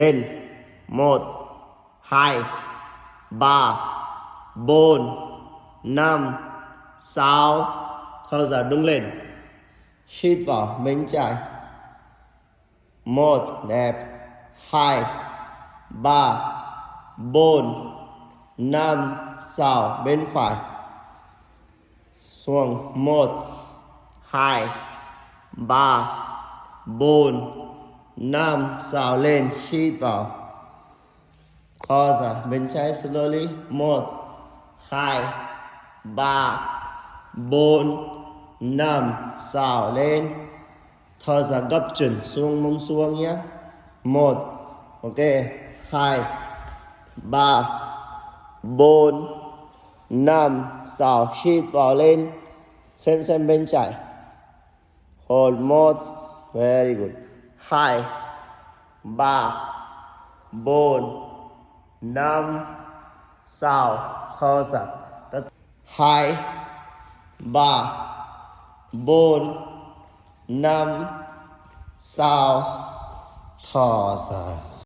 lên 1 2 3 4 5 6 thở ra đứng lên hít vào bên trái 1 đẹp 2 3 4 5 6 bên phải xuống 1 2 3 4 5 6 lên hít vào thở ra bên trái slowly 1 2 3 4 5 6 lên thở ra gấp chân xuống mông xuống nhé 1 ok 2 3 4 5 6 hít vào lên xem bên trái hold 1 very good 2 3 4 5 6 thở ra 2 3 4 5 6 thở ra